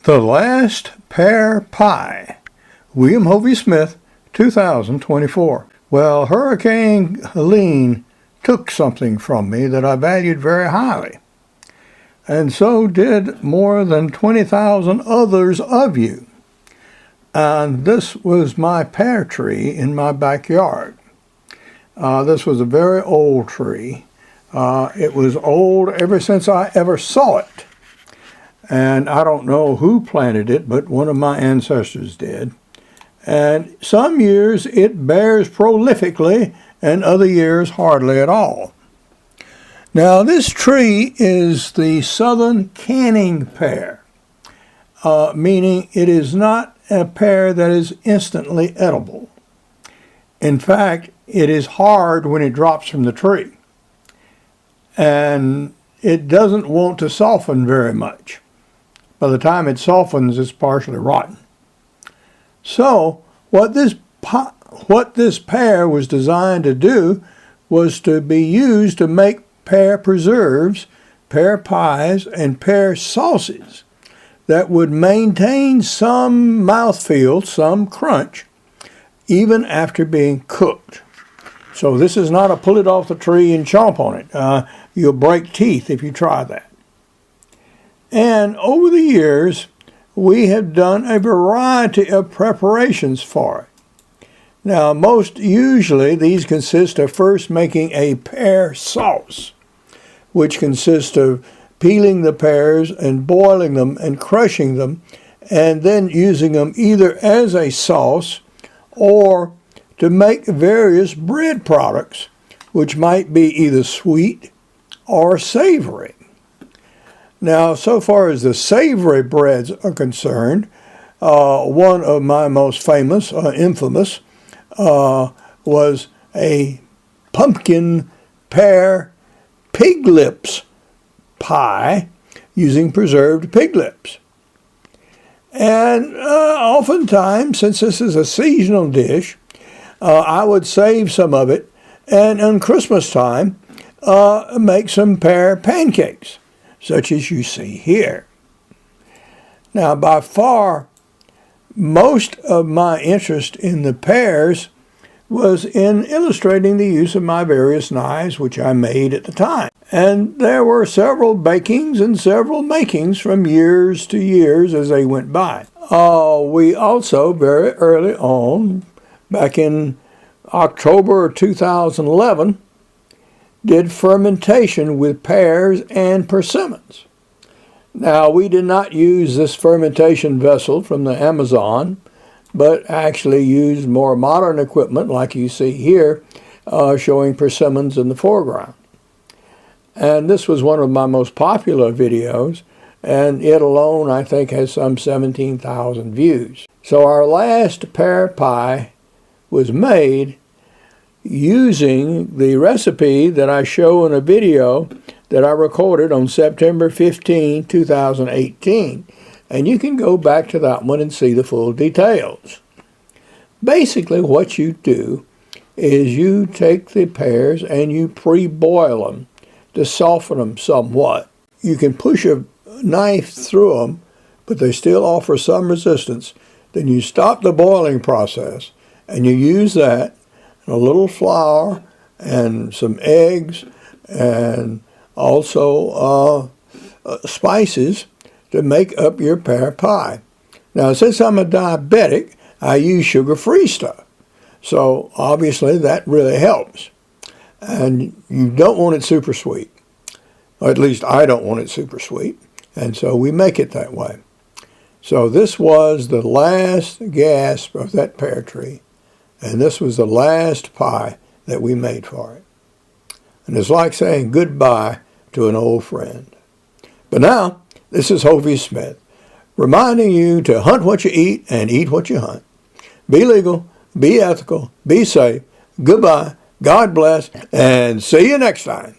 The Last Pear Pie, William Hovey Smith, 2024. Well, Hurricane Helene took something from me that I valued very highly, and so did more than 20,000 others of you. And this was my pear tree in my backyard. This was a very old tree. It was old ever since I ever saw it. And I don't know who planted it, but one of my ancestors did. And some years it bears prolifically, and other years hardly at all. Now, this tree is the southern canning pear, meaning it is not a pear that is instantly edible. In fact, it is hard when it drops from the tree, and it doesn't want to soften very much. By the time it softens, it's partially rotten. So what this pear was designed to do was to be used to make pear preserves, pear pies, and pear sauces that would maintain some mouthfeel, some crunch, even after being cooked. So this is not a pull it off the tree and chomp on it. You'll break teeth if you try that. And over the years, we have done a variety of preparations for it. Now, most usually, these consist of first making a pear sauce, which consists of peeling the pears and boiling them and crushing them, and then using them either as a sauce or to make various bread products, which might be either sweet or savory. Now, so far as the savory breads are concerned, one of my most famous, infamous, was a pumpkin pear pig lips pie using preserved pig lips. And oftentimes, since this is a seasonal dish, I would save some of it and on Christmas time make some pear pancakes, such as you see here. Now, by far, most of my interest in the pears was in illustrating the use of my various knives, which I made at the time. And there were several bakings and several makings from years to years as they went by. We also, very early on, back in October 2011, did fermentation with pears and persimmons. Now, we did not use this fermentation vessel from the Amazon, but actually used more modern equipment like you see here, showing persimmons in the foreground. And this was one of my most popular videos, and it alone, I think, has some 17,000 views. So our last pear pie was made using the recipe that I show in a video that I recorded on September 15, 2018. And you can go back to that one and see the full details. Basically, what you do is you take the pears and you pre-boil them to soften them somewhat. You can push a knife through them, but they still offer some resistance. Then you stop the boiling process and you use that, a little flour and some eggs and also spices to make up your pear pie. Now, since I'm a diabetic, I use sugar-free stuff. So obviously that really helps. And you don't want it super sweet. Or at least I don't want it super sweet. And so we make it that way. So this was the last gasp of that pear tree. And this was the last pie that we made for it. And it's like saying goodbye to an old friend. But now, this is Hovey Smith, reminding you to hunt what you eat and eat what you hunt. Be legal, be ethical, be safe. Goodbye, God bless, and see you next time.